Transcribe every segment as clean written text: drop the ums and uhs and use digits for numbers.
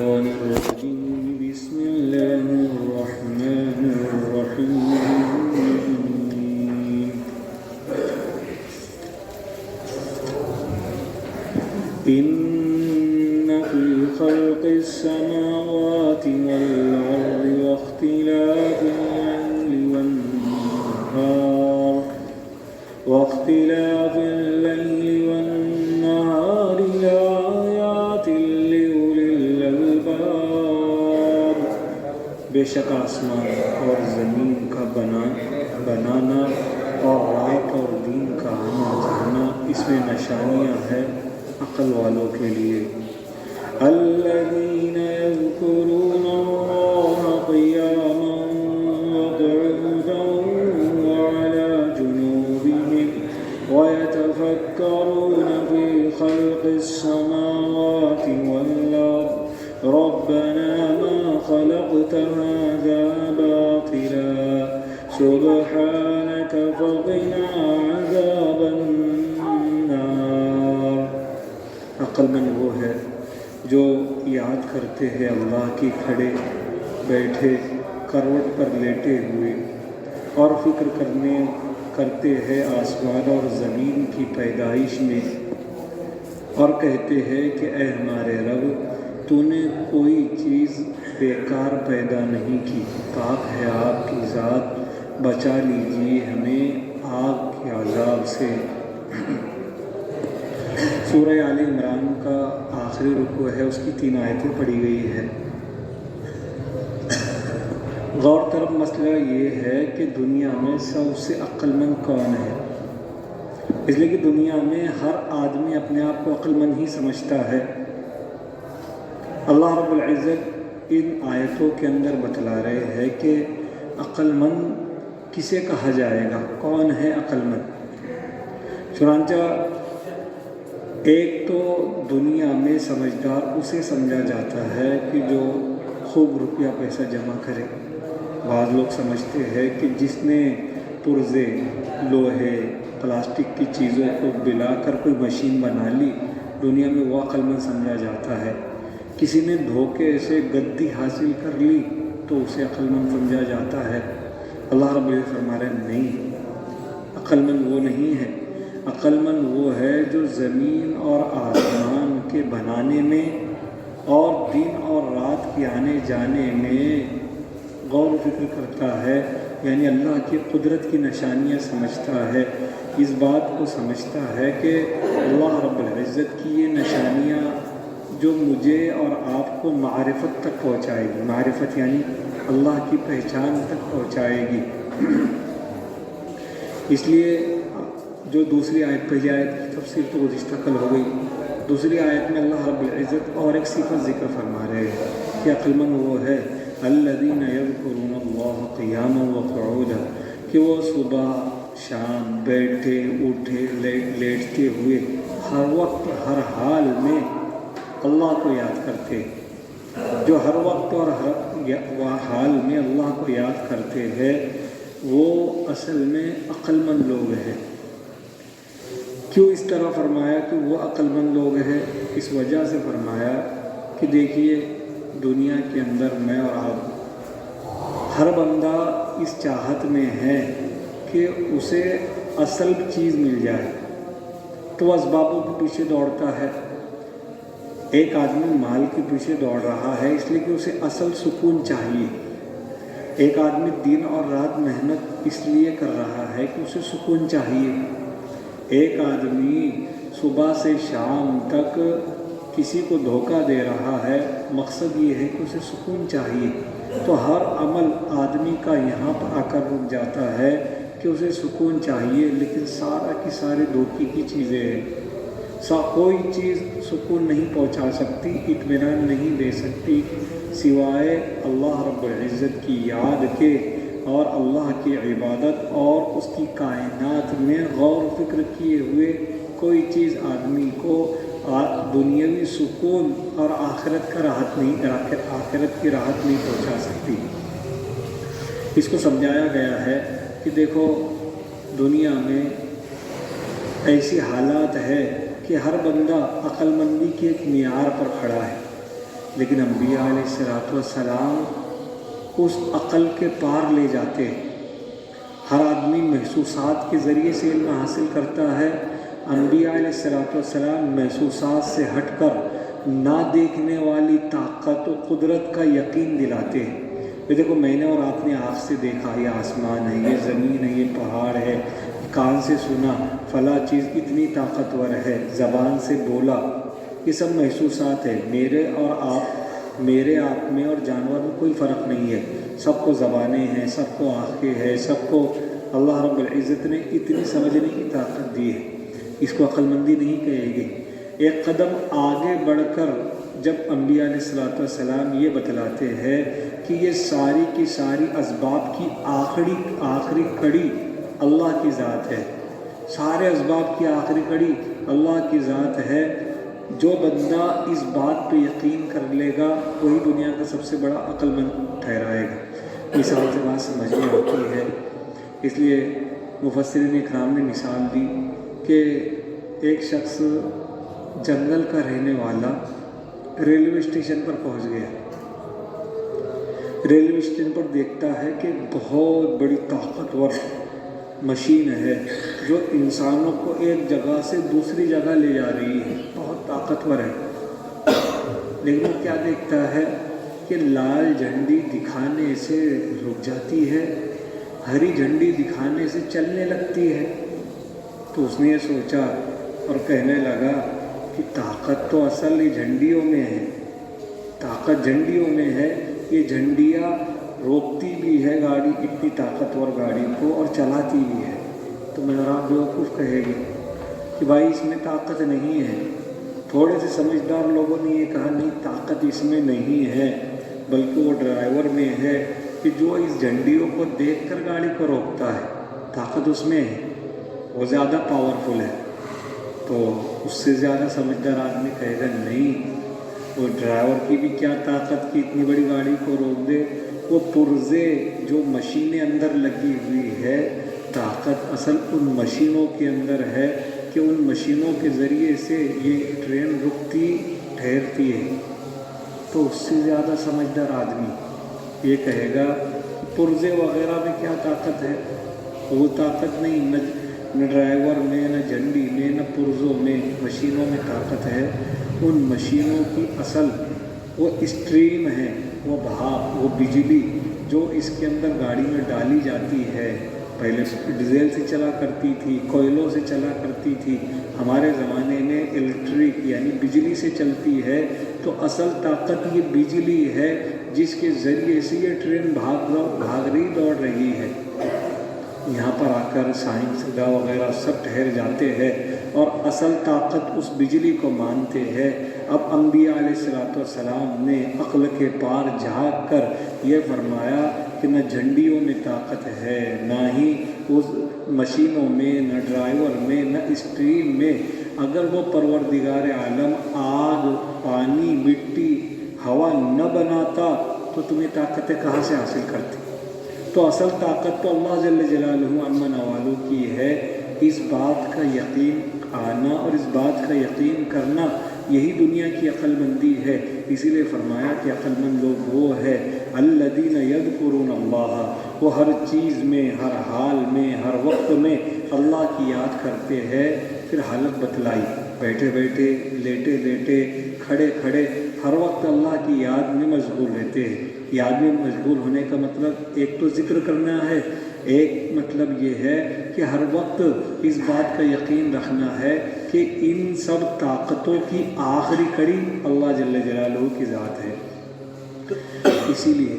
الشيطان الرجيم بسم الله الرحمن الرحيم إن في خلق السماوات والأرض واختلاف الليل والنهار لآيات لأولي الألباب بے شک آسمان اور زمین کا بنانا اور رات اور دن کا آنا جانا اس میں نشانیاں ہیں عقل والوں کے لیے. الذين يذكرون الله قياما وقعودا وعلى جنوبهم ويتفكرون في خلق السماوات والأرض ربنا ما خلقت هذا باطلا سبحانك فقنا عذاب النار. عقل مند وہ ہے جو یاد کرتے ہیں اللہ کی کھڑے بیٹھے کروٹ پر لیٹے ہوئے اور فکر کرتے ہیں آسمان اور زمین کی پیدائش میں اور کہتے ہیں کہ اے ہمارے رب تو نے کوئی چیز بیکار پیدا نہیں کی. پاک ہے آپ کی ذات، بچا لیجیے ہمیں آگ کے عذاب سے. سورہ آل عمران کا آخری رکوع ہے، اس کی 3 آیتیں پڑھی گئی ہے. غور طرف مسئلہ یہ ہے کہ دنیا میں سب سے عقل مند کون ہے؟ اس لیے کہ دنیا میں ہر آدمی اپنے آپ کو عقل مند ہی سمجھتا ہے. اللہ رب العزت ان آیتوں کے اندر بتلا رہے ہیں کہ عقل مند کسے کہا جائے گا، کون ہے عقل مند. چنانچہ ایک تو دنیا میں سمجھدار اسے سمجھا جاتا ہے کہ جو خوب روپیہ پیسہ جمع کرے. بعض لوگ سمجھتے ہیں کہ جس نے پرزے، لوہے، پلاسٹک کی چیزوں کو ملا کر کوئی مشین بنا لی، دنیا میں وہ عقل مند سمجھا جاتا ہے. کسی نے دھوکے سے گدی حاصل کر لی تو اسے عقل مند سمجھا جاتا ہے. اللہ رب العزت فرما رہے ہیں نہیں، عقل مند وہ نہیں ہے. عقل مند وہ ہے جو زمین اور آسمان کے بنانے میں اور دن اور رات کے آنے جانے میں غور و فکر کرتا ہے، یعنی اللہ کی قدرت کی نشانیاں سمجھتا ہے. اس بات کو سمجھتا ہے کہ اللہ رب العزت کی یہ نشانیاں جو مجھے اور آپ کو معرفت تک پہنچائے گی، معرفت یعنی اللہ کی پہچان تک پہنچائے گی. اس لیے جو دوسری آیت، پہلی آیت کی تفسیر تو گزشتہ کل ہو گئی، دوسری آیت میں اللہ رب العزت اور ایک صفت ذکر فرما رہے ہیں کہ عقل مند وہ ہے الذین یذکرون اللہ قیاما وقعودا، کہ وہ صبح شام بیٹھے اٹھے لیٹتے ہوئے ہر وقت ہر حال میں اللہ کو یاد کرتے. جو ہر وقت اور ہر حال میں اللہ کو یاد کرتے ہیں وہ اصل میں عقل مند لوگ ہیں. کیوں اس طرح فرمایا کہ وہ عقل مند لوگ ہیں؟ اس وجہ سے فرمایا کہ دیکھیے دنیا کے اندر میں اور آپ ہر بندہ اس چاہت میں ہے کہ اسے اصل چیز مل جائے تو اسبابوں کے پیچھے دوڑتا ہے. ایک آدمی مال کے پیچھے دوڑ رہا ہے اس لیے کہ اسے اصل سکون چاہیے. ایک آدمی دن اور رات محنت اس لیے کر رہا ہے کہ اسے سکون چاہیے. ایک آدمی صبح سے شام تک کسی کو دھوکہ دے رہا ہے، مقصد یہ ہے کہ اسے سکون چاہیے. تو ہر عمل آدمی کا یہاں پر آ کر رک جاتا ہے کہ اسے سکون چاہیے، لیکن سارا کی ساری دھوکے کی چیزیں ہیں. کوئی چیز سکون نہیں پہنچا سکتی، اطمینان نہیں دے سکتی سوائے اللہ رب العزت کی یاد کے اور اللہ کی عبادت اور اس کی کائنات میں غور و فکر کیے ہوئے. کوئی چیز آدمی کو دنیاوی سکون اور آخرت کی راحت نہیں پہنچا سکتی. اس کو سمجھایا گیا ہے کہ دیکھو دنیا میں ایسی حالات ہے کہ ہر بندہ عقل مندی کے ایک معیار پر کھڑا ہے. لیکن انبیاء علیہ الصلوۃ والسلام اس عقل کے پار لے جاتے ہیں۔ ہر آدمی محسوسات کے ذریعے سے علم حاصل کرتا ہے، انبیاء علیہ الصلوۃ والسلام محسوسات سے ہٹ کر نہ دیکھنے والی طاقت و قدرت کا یقین دلاتے ہیں۔ یہ دیکھو، میں نے اور آپ نے آنکھ سے دیکھا، یہ آسمان ہے، یہ زمین ہے، یہ پہاڑ ہے، کان سے سنا فلاں چیز اتنی طاقتور ہے، زبان سے بولا، یہ سب محسوسات ہے۔ میرے آپ میں اور جانور میں کوئی فرق نہیں ہے، سب کو زبانیں ہیں، سب کو آنکھیں ہیں، سب کو اللہ رب العزت نے اتنی سمجھنے کی طاقت دی ہے۔ اس کو عقل مندی نہیں کہے گی۔ ایک قدم آگے بڑھ کر جب انبیاء علیہ الصلوۃ والسلام یہ بتلاتے ہیں کہ یہ ساری کی ساری اسباب کی آخری کڑی اللہ کی ذات ہے، سارے اسباب کی آخری کڑی اللہ کی ذات ہے، جو بندہ اس بات پہ یقین کر لے گا وہی دنیا کا سب سے بڑا عقل مند ٹھہرائے گا۔ مثال سے بات سمجھ میں آتی ہے، اس لیے مفسرین اکرام نے مثال دی کہ ایک شخص جنگل کا رہنے والا ریلوے اسٹیشن پر پہنچ گیا۔ ریلوے اسٹیشن پر دیکھتا ہے کہ بہت بڑی طاقتور مشین ہے جو انسانوں کو ایک جگہ سے دوسری جگہ لے جا رہی ہے، بہت طاقتور ہے۔ لیکن وہ کیا دیکھتا ہے کہ لال جھنڈی دکھانے سے رک جاتی ہے، ہری جھنڈی دکھانے سے چلنے لگتی ہے۔ تو اس نے یہ سوچا اور کہنے لگا کہ طاقت تو اصل ہی جھنڈیوں میں ہے، طاقت جھنڈیوں میں ہے، یہ جھنڈیاں روکتی بھی ہے گاڑی، اتنی طاقتور گاڑی کو، اور چلاتی بھی ہے۔ تو میں اور آپ بیوقوف کہے گی کہ بھائی اس میں طاقت نہیں ہے۔ تھوڑے سے سمجھدار لوگوں نے یہ کہا نہیں، طاقت اس میں نہیں ہے، بلکہ وہ ڈرائیور میں ہے کہ جو اس جھنڈیوں کو دیکھ کر گاڑی کو روکتا ہے، طاقت اس میں ہے، وہ زیادہ پاورفل ہے۔ تو اس سے زیادہ سمجھدار آدمی کہے گا نہیں، وہ ڈرائیور کی بھی کیا طاقت کی اتنی بڑی گاڑی کو روک دے، وہ پرزے جو مشینیں اندر لگی ہوئی ہے، طاقت اصل ان مشینوں کے اندر ہے کہ ان مشینوں کے ذریعے سے یہ ٹرین رکتی ٹھہرتی ہے۔ تو اس سے زیادہ سمجھدار آدمی یہ کہے گا پرزے وغیرہ میں کیا طاقت ہے، وہ طاقت نہیں، نہ ڈرائیور میں، نہ جھنڈی میں، نہ پرزوں میں، مشینوں میں طاقت ہے۔ ان مشینوں کی اصل وہ اسٹریم ہے، وہ بھاپ، وہ بجلی جو اس کے اندر گاڑی میں ڈالی جاتی ہے، پہلے ڈیزل سے چلا کرتی تھی، کوئلوں سے چلا کرتی تھی، ہمارے زمانے میں الیکٹرک یعنی بجلی سے چلتی ہے۔ تو اصل طاقت یہ بجلی ہے جس کے ذریعے سے یہ ٹرین بھاگ رہی، دوڑ رہی ہے۔ یہاں پر آ کر سائنسداں وغیرہ سب ٹھہر جاتے ہیں اور اصل طاقت اس بجلی کو مانتے ہیں۔ اب انبیاء علیہ الصلوۃ والسلام نے عقل کے پار جھانک کر یہ فرمایا کہ نہ جھنڈیوں میں طاقت ہے، نہ ہی اس مشینوں میں، نہ ڈرائیور میں، نہ اسٹریم میں۔ اگر وہ پروردگار عالم آگ، پانی، مٹی، ہوا نہ بناتا تو تمہیں طاقتیں کہاں سے حاصل کرتی؟ تو اصل طاقت تو اللہ جل جلالہ عما نوالہ کی ہے۔ اس بات کا یقین آنا اور اس بات کا یقین کرنا یہی دنیا کی عقل مندی ہے۔ اسی لیے فرمایا کہ عقل مند لوگ وہ ہے الذین یذکرون اللہ، وہ ہر چیز میں، ہر حال میں، ہر وقت میں اللہ کی یاد کرتے ہیں۔ پھر حالت بتلائی، بیٹھے بیٹھے، لیٹے لیٹے، کھڑے کھڑے، ہر وقت اللہ کی یاد میں مشغول رہتے ہیں۔ یاد میں مشغول ہونے کا مطلب ایک تو ذکر کرنا ہے، ایک مطلب یہ ہے کہ ہر وقت اس بات کا یقین رکھنا ہے کہ ان سب طاقتوں کی آخری کڑی اللہ جل جلالہ کی ذات ہے۔ اسی لیے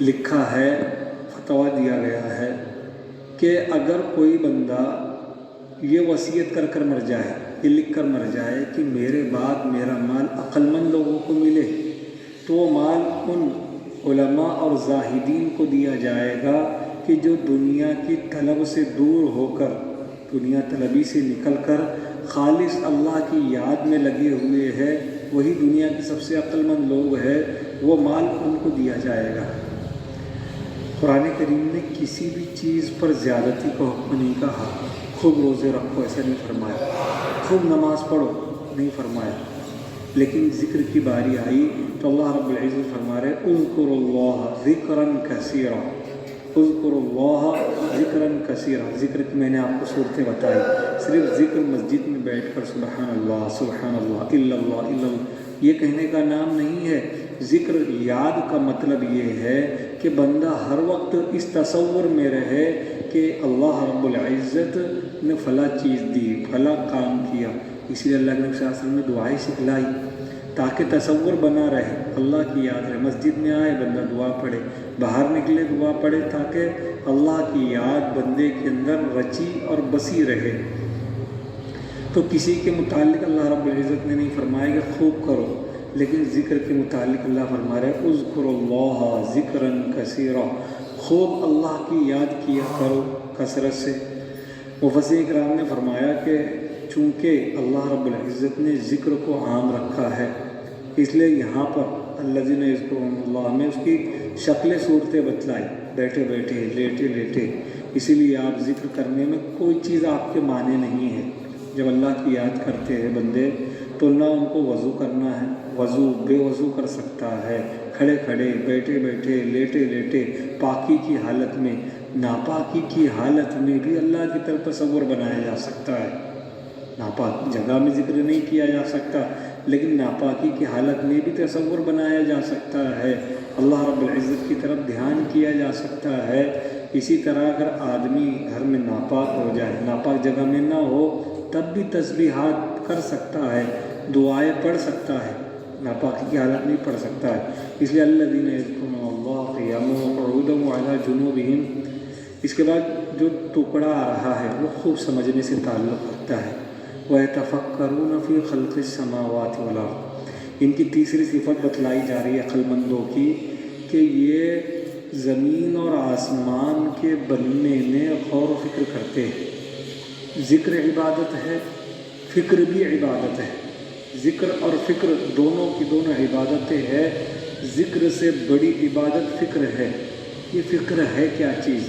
لکھا ہے، فتویٰ دیا گیا ہے کہ اگر کوئی بندہ یہ وصیت کر کر مر جائے، یہ لکھ کر مر جائے کہ میرے بعد میرا مال عقل مند لوگوں کو ملے، تو وہ مال ان علماء اور زاہدین کو دیا جائے گا کہ جو دنیا کی طلب سے دور ہو کر، دنیا طلبی سے نکل کر خالص اللہ کی یاد میں لگے ہوئے ہیں، وہی دنیا کے سب سے عقل مند لوگ ہیں، وہ مال ان کو دیا جائے گا۔ قرآن کریم نے کسی بھی چیز پر زیادتی کا حکم نہیں کہا۔ خوب روزے رکھو ایسا نہیں فرمایا، خوب نماز پڑھو نہیں فرمایا، لیکن ذکر کی باری آئی تو اللہ رب العزت فرما رہے اذکروا اللہ ذکرا کثیرا، اذکروا اللہ ذکرا کثیرا۔ ذکر کی میں نے آپ کو صورتیں بتائی، صرف ذکر مسجد میں بیٹھ کر سبحان اللہ الا اللہ الا اللہ یہ کہنے کا نام نہیں ہے۔ ذکر یاد کا مطلب یہ ہے کہ بندہ ہر وقت اس تصور میں رہے کہ اللہ رب العزت نے فلاں چیز دی، فلاں کام کیا۔ اسی لیے اللہ کے نبی صلی اللہ علیہ وسلم نے دعائیں سکھلائی تاکہ تصور بنا رہے، اللہ کی یاد رہے۔ مسجد میں آئے بندہ دعا پڑھے، باہر نکلے دعا پڑھے، تاکہ اللہ کی یاد بندے کے اندر رچی اور بسی رہے۔ تو کسی کے متعلق اللہ رب العزت نے نہیں فرمایا کہ خوب کرو، لیکن ذکر کے متعلق اللہ فرما رہے اذکروا اللہ ذکرا کثیرا، خوب اللہ کی یاد کیا کرو کثرت سے۔ مفسرین کرام نے فرمایا کہ چونکہ اللہ رب العزت نے ذکر کو عام رکھا ہے، اس لیے یہاں پر الذین یذکرون اللہ میں اس کی شکل صورتیں بتلائی، بیٹھے بیٹھے، لیٹے لیٹے۔ اسی لیے آپ ذکر کرنے میں کوئی چیز آپ کے معنی نہیں ہے۔ جب اللہ کی یاد کرتے ہیں بندے تو نہ ان کو وضو کرنا ہے، وضو بے وضو کر سکتا ہے، کھڑے کھڑے، بیٹھے بیٹھے، لیٹے لیٹے، پاکی کی حالت میں، ناپاکی کی حالت میں بھی اللہ کی طرف تصور بنایا جا سکتا ہے۔ ناپاک جگہ میں ذکر نہیں کیا جا سکتا، لیکن ناپاکی کی حالت میں بھی تصور بنایا جا سکتا ہے، اللہ رب العزت کی طرف دھیان کیا جا سکتا ہے۔ اسی طرح اگر آدمی گھر میں ناپاک ہو جائے، ناپاک جگہ میں نہ ہو، تب بھی تسبیحات کر سکتا ہے، دعائیں پڑھ سکتا ہے، ناپاکی کی حالت نہیں پڑھ سکتا ہے۔ اس لیے الذین یذکرون اللہ قیاما وقعودا وعلی جنوبہم، اس کے بعد جو ٹکڑا آ رہا ہے وہ خوب سمجھنے سے تعلق رکھتا ہے۔ وَيَتَفَكَّرُونَ فِي خَلْقِ السَّمَاوَاتِ وَالْأَرْضِ، ان کی تیسری صفت بتلائی جا رہی ہے عقل مندوں کی کہ یہ زمین اور آسمان کے بننے میں غور و فکر کرتے ہیں۔ ذکر عبادت ہے، فکر بھی عبادت ہے۔ ذکر اور فکر دونوں کی دونوں عبادتیں ہیں۔ ذکر سے بڑی عبادت فکر ہے۔ یہ فکر ہے کیا چیز،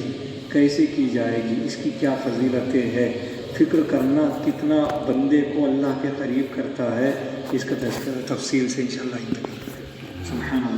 کیسے کی جائے گی، اس کی کیا فضیلتیں ہیں، فکر کرنا کتنا بندے کو اللہ کے قریب کرتا ہے، اس کا تذکرہ تفصیل سے انشاءاللہ سبحان اللہ۔